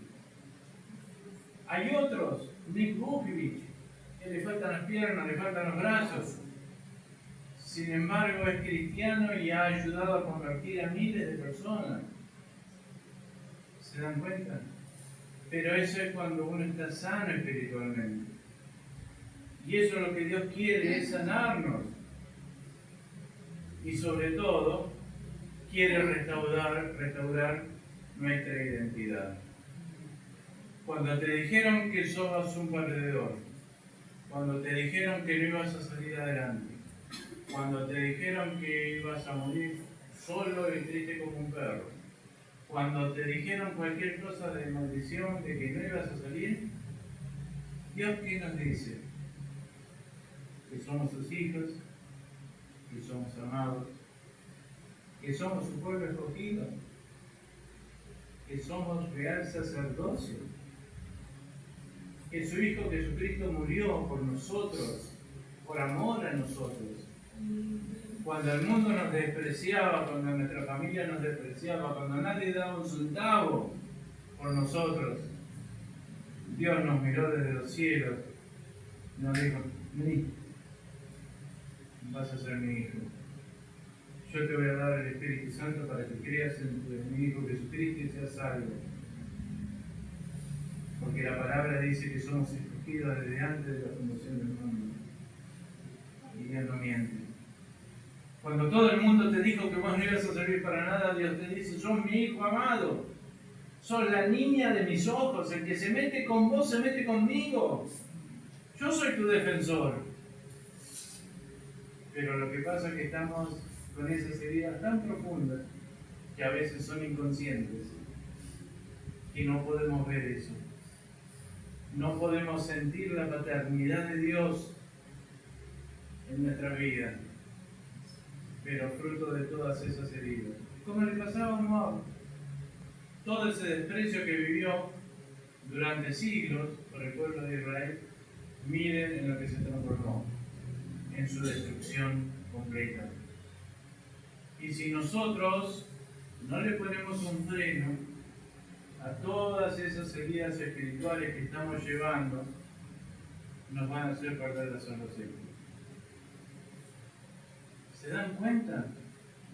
Hay otros, Nick Vukovic, que le faltan las piernas, le faltan los brazos. Sin embargo, es cristiano y ha ayudado a convertir a miles de personas. ¿Se dan cuenta? Pero eso es cuando uno está sano espiritualmente. Y eso es lo que Dios quiere, es sanarnos. Y sobre todo, quiere restaurar nuestra identidad. Cuando te dijeron que sos un perdedor, cuando te dijeron que no ibas a salir adelante, cuando te dijeron que ibas a morir solo y triste como un perro, cuando te dijeron cualquier cosa de maldición, de que no ibas a salir, Dios, ¿qué nos dice? Que somos sus hijos, que somos amados, que somos su pueblo escogido, que somos real sacerdocio, que su Hijo Jesucristo murió por nosotros, por amor a nosotros. Cuando el mundo nos despreciaba, cuando nuestra familia nos despreciaba, cuando nadie daba un centavo por nosotros, Dios nos miró desde los cielos y nos dijo: vení, vas a ser mi hijo. Yo te voy a dar el Espíritu Santo para que creas en mi Hijo Jesucristo y seas salvo. Porque la palabra dice que somos escogidos desde antes de la fundación del mundo. Y Dios no miente. Cuando todo el mundo te dijo que vos no ibas a servir para nada, Dios te dice: sos mi hijo amado. Sos la niña de mis ojos. El que se mete con vos se mete conmigo. Yo soy tu defensor. Pero lo que pasa es que estamos con esas heridas tan profundas que a veces son inconscientes, que no podemos ver eso. No podemos sentir la paternidad de Dios en nuestra vida, pero fruto de todas esas heridas. Como le pasaba a Moab, todo ese desprecio que vivió durante siglos por el pueblo de Israel, miren en lo que se transformó, en su destrucción completa. Y si nosotros no le ponemos un freno a todas esas heridas espirituales que estamos llevando, nos van a hacer perder la salvación. ¿Se dan cuenta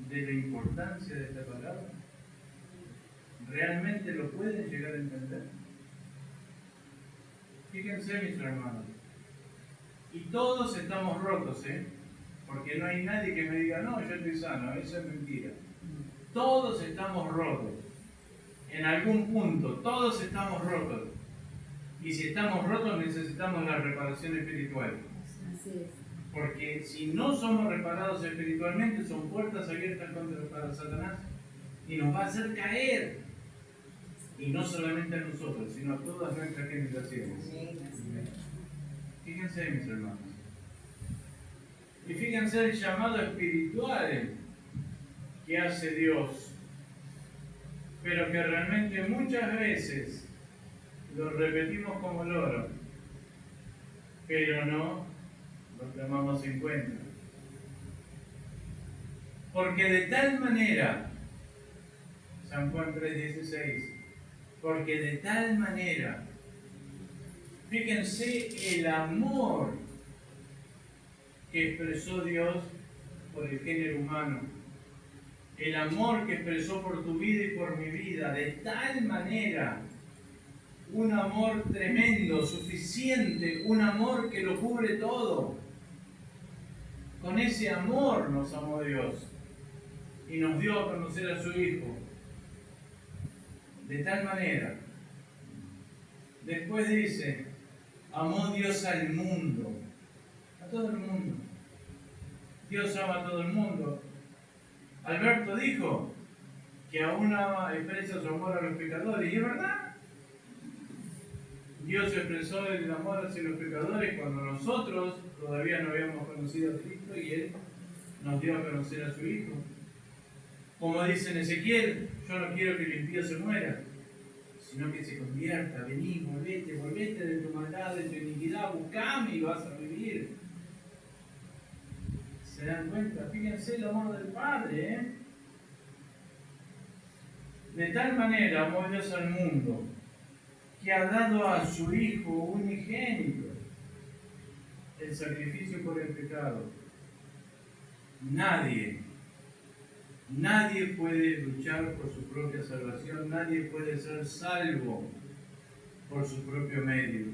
de la importancia de esta palabra? ¿Realmente lo pueden llegar a entender? Fíjense, mis hermanos, y todos estamos rotos, porque no hay nadie que me diga: no, yo estoy sano. Eso es mentira. Todos estamos rotos. En algún punto, todos estamos rotos. Y si estamos rotos, necesitamos la reparación espiritual.
Así es.
Porque si no somos reparados espiritualmente, son puertas abiertas para Satanás. Y nos va a hacer caer. Y no solamente a nosotros, sino a todas nuestras generaciones. Fíjense, mis hermanos. Y fíjense el llamado espiritual que hace Dios, pero que realmente muchas veces lo repetimos como loro, pero no lo tomamos en cuenta. Porque de tal manera, San Juan 3:16, porque de tal manera, fíjense el amor que expresó Dios por el género humano. El amor que expresó por tu vida y por mi vida, de tal manera, un amor tremendo, suficiente, un amor que lo cubre todo. Con ese amor nos amó Dios y nos dio a conocer a su Hijo. De tal manera. Después dice, amó Dios al mundo, a todo el mundo. Dios ama a todo el mundo. Alberto dijo que aún expresa su amor a los pecadores, y es verdad. Dios expresó el amor hacia los pecadores cuando nosotros todavía no habíamos conocido a Cristo y Él nos dio a conocer a su Hijo. Como dice en Ezequiel, yo no quiero que el impío se muera, sino que se convierta. Vení, volvete de tu maldad, de tu iniquidad, buscame y vas a vivir. ¿Se dan cuenta? Fíjense el amor del Padre, ¿eh? De tal manera amó Dios al mundo, que ha dado a su Hijo unigénito el sacrificio por el pecado. Nadie puede luchar por su propia salvación, nadie puede ser salvo por su propio medio,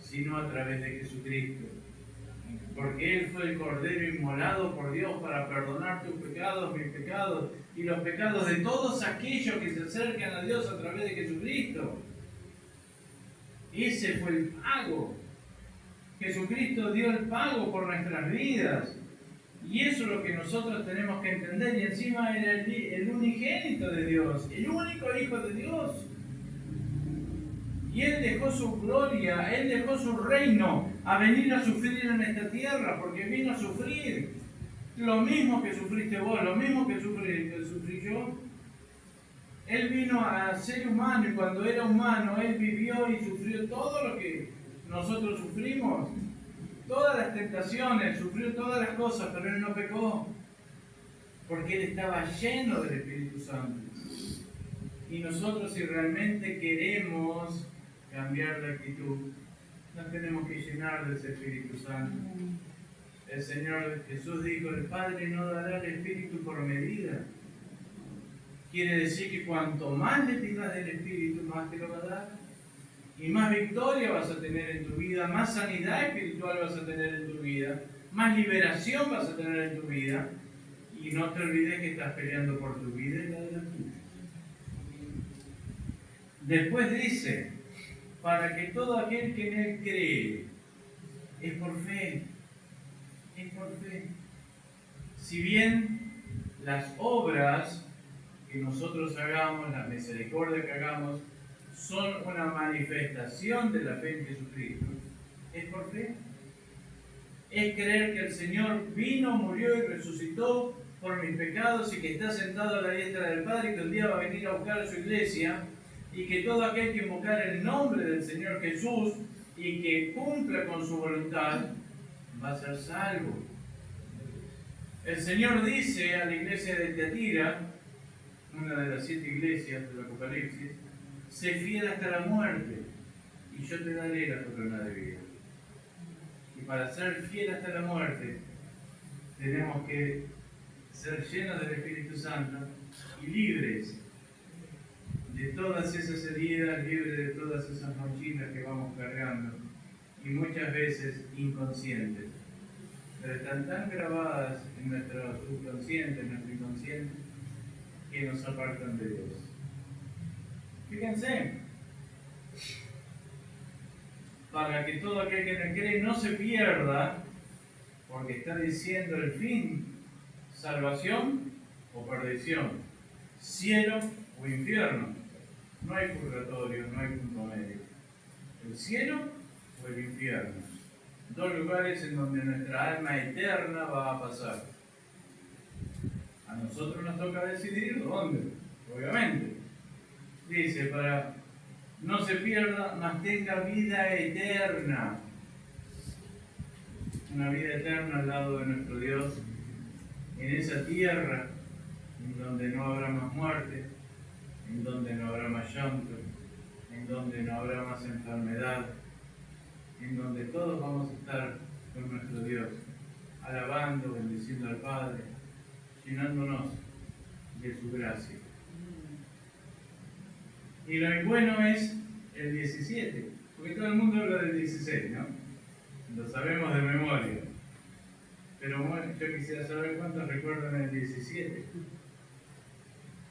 sino a través de Jesucristo. Porque Él fue el Cordero inmolado por Dios para perdonar tus pecados, mis pecados y los pecados de todos aquellos que se acercan a Dios a través de Jesucristo. Ese fue el pago. Jesucristo dio el pago por nuestras vidas. Y eso es lo que nosotros tenemos que entender. Y encima era el unigénito de Dios, el único Hijo de Dios. Y Él dejó su gloria, Él dejó su reino a venir a sufrir en esta tierra, porque vino a sufrir lo mismo que sufriste vos, lo mismo que sufrí yo. Él vino a ser humano y cuando era humano, Él vivió y sufrió todo lo que nosotros sufrimos. Todas las tentaciones, sufrió todas las cosas, pero Él no pecó, porque Él estaba lleno del Espíritu Santo. Y nosotros, si realmente queremos cambiar de actitud, nos tenemos que llenar de ese Espíritu Santo. El Señor Jesús dijo, el Padre no dará el Espíritu por medida. Quiere decir que cuanto más le pidas del Espíritu, más te lo va a dar. Y más victoria vas a tener en tu vida, más sanidad espiritual vas a tener en tu vida, más liberación vas a tener en tu vida. Y no te olvides que estás peleando por tu vida y la de los tuyos. Después dice, para que todo aquel que en Él cree, es por fe, es por fe. Si bien las obras que nosotros hagamos, la misericordia que hagamos, son una manifestación de la fe en Jesucristo, es por fe. Es creer que el Señor vino, murió y resucitó por mis pecados y que está sentado a la diestra del Padre y que un día va a venir a buscar a su iglesia y que todo aquel que invocar el nombre del Señor Jesús y que cumpla con su voluntad va a ser salvo. El Señor dice a la iglesia de Tiatira, una de las 7 iglesias del Apocalipsis, sé fiel hasta la muerte y yo te daré la corona de vida. Y para ser fiel hasta la muerte tenemos que ser llenos del Espíritu Santo y libres de todas esas heridas, libres de todas esas mochilas que vamos cargando y muchas veces inconscientes, pero están tan grabadas en nuestro subconsciente, en nuestro inconsciente, que nos apartan de Dios. Fíjense, para que todo aquel que me cree no se pierda, porque está diciendo el fin, salvación o perdición, cielo o infierno. No hay purgatorio, no hay punto medio. El cielo o el infierno. 2 lugares en donde nuestra alma eterna va a pasar. A nosotros nos toca decidir dónde, obviamente. Dice, para no se pierda, mas tenga vida eterna. Una vida eterna al lado de nuestro Dios, en esa tierra en donde no habrá más muerte, en donde no habrá más llanto, en donde no habrá más enfermedad, en donde todos vamos a estar con nuestro Dios alabando, bendiciendo al Padre, llenándonos de su gracia. Y lo bueno es el 17, porque todo el mundo habla del 16, ¿no? Lo sabemos de memoria. Pero bueno, yo quisiera saber cuántos recuerdan el 17.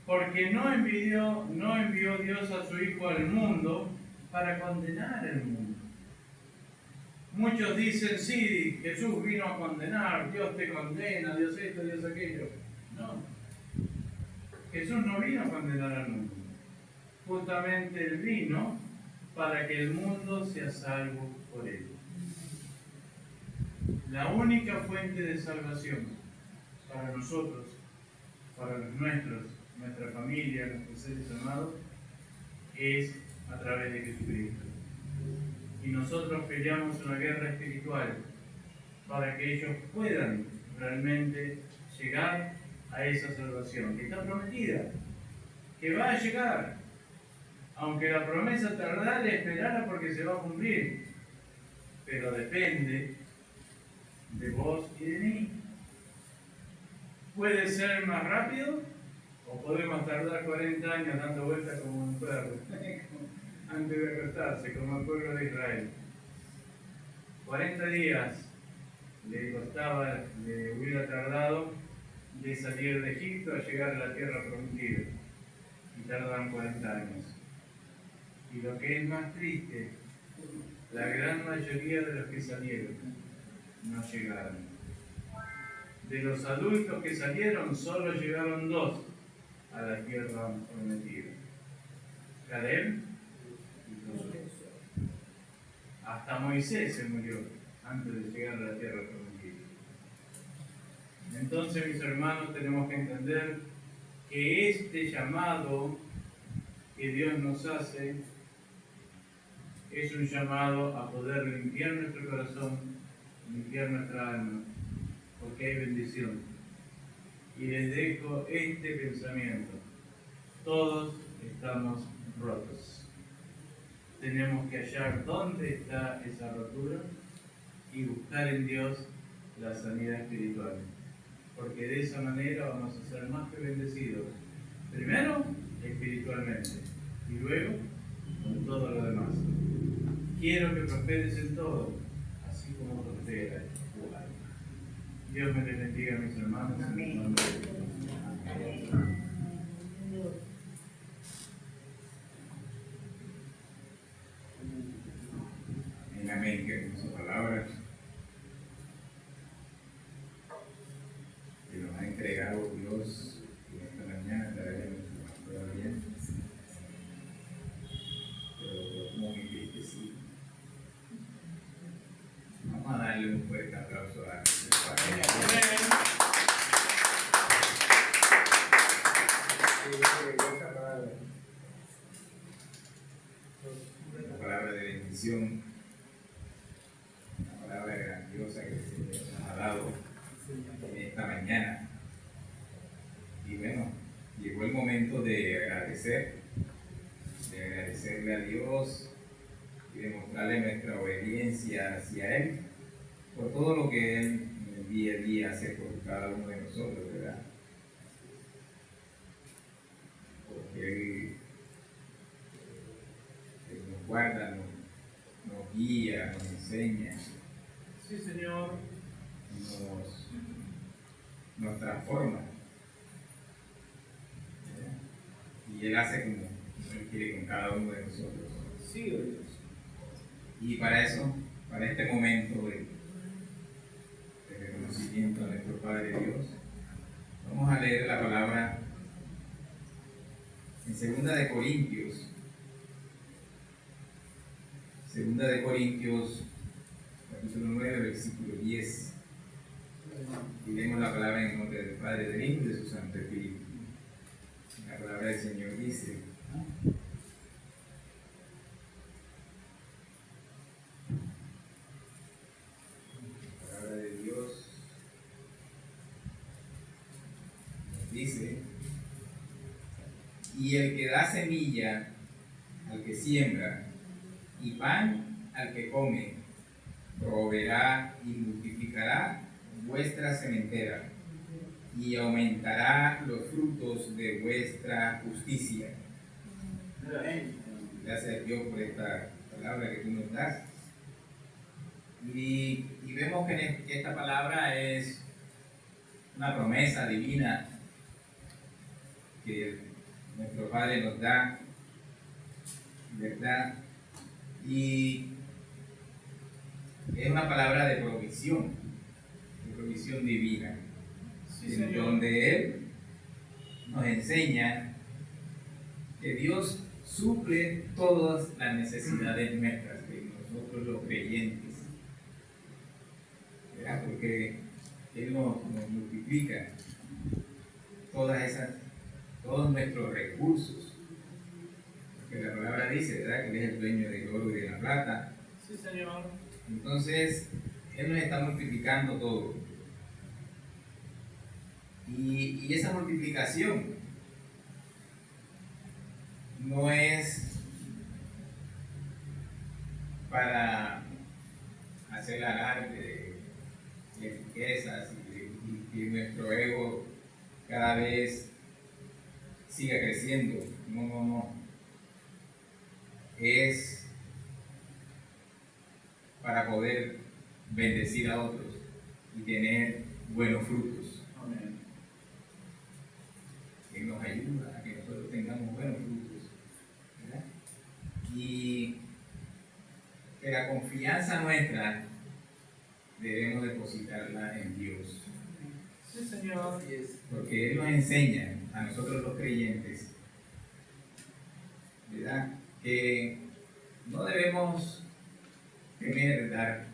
Porque no envió Dios a su Hijo al mundo para condenar al mundo. Muchos dicen, sí, Jesús vino a condenar, Dios te condena, Dios esto, Dios aquello. No, Jesús no vino a condenar al mundo. Justamente Él vino para que el mundo sea salvo por Él. La única fuente de salvación para nosotros, para los nuestros, nuestra familia, nuestros seres amados, es a través de Jesucristo. Y nosotros peleamos una guerra espiritual para que ellos puedan realmente llegar a esa salvación, que está prometida, que va a llegar, aunque la promesa tardara, esperarla porque se va a cumplir, pero depende de vos y de mí. Puede ser más rápido o podemos tardar 40 años dando vueltas como un perro antes de acostarse, como el pueblo de Israel. 40 días le hubiera tardado de salir de Egipto a llegar a la tierra prometida, y tardaron 40 años. Y lo que es más triste, la gran mayoría de los que salieron no llegaron. De los adultos que salieron, solo llegaron 2 a la tierra prometida: Caleb y Josué. Hasta Moisés se murió antes de llegar a la tierra prometida. Entonces, mis hermanos, tenemos que entender que este llamado que Dios nos hace es un llamado a poder limpiar nuestro corazón, limpiar nuestra alma, porque hay bendición. Y les dejo este pensamiento: todos estamos rotos. Tenemos que hallar dónde está esa rotura y buscar en Dios la sanidad espiritual, porque de esa manera vamos a ser más que bendecidos, primero espiritualmente y luego con todo lo demás. Quiero que prosperes en todo, así como prospera tu alma. Dios me les bendiga, mis hermanos.
Amén.
En el nombre de Dios.
Amén, que hermosa palabra que nos ha entregado Dios en esta mañana a través de nuestro pastor Ariel. Pero muy difícil. Vamos a darle un fuerte aplauso a nuestro Padre. Una palabra de bendición, una palabra grandiosa que el Señor nos ha dado en esta mañana. Y bueno, llegó el momento de agradecerle a Dios y demostrarle nuestra obediencia hacia Él por todo lo que Él en el día a día hace por cada uno de nosotros, ¿verdad? Porque Él nos guarda, nos guía, nos enseña,
Sí, Señor.
nos transforma. Y Él hace como Él quiere con cada uno de nosotros.
Sí, Dios.
Y para eso, para este momento de reconocimiento a nuestro Padre Dios, vamos a leer la palabra en 2 de Corintios. 2 de Corintios, capítulo 9, versículo 10. Y leemos la palabra en el nombre del Padre, del Hijo y de su Santo Espíritu. La palabra del Señor dice: la palabra de Dios dice: y el que da semilla al que siembra y pan al que come, proveerá y multiplicará vuestra sementera y aumentará los frutos de vuestra justicia. Gracias a Dios por esta palabra que tú nos das. Y vemos que esta palabra es una promesa divina que nuestro Padre nos da, ¿verdad? Y es una palabra de provisión divina,
Sí,
en
Señor.
donde Él nos enseña que Dios suple todas las necesidades nuestras, de nosotros los creyentes, ¿verdad? Porque Él nos multiplica todos nuestros recursos. Porque la palabra dice, ¿verdad?, que Él es el dueño del oro y de la plata.
Sí, Señor.
Entonces, Él nos está multiplicando todo. Y esa multiplicación no es para hacer alarde de riquezas y que nuestro ego cada vez siga creciendo. No. Es para poder bendecir a otros y tener buenos frutos.
Amén.
Que nos ayuda a que nosotros tengamos buenos frutos, ¿verdad? Y que la confianza nuestra debemos depositarla en Dios,
Sí, Señor.
porque Él nos enseña a nosotros los creyentes, ¿verdad?, que no debemos temer dar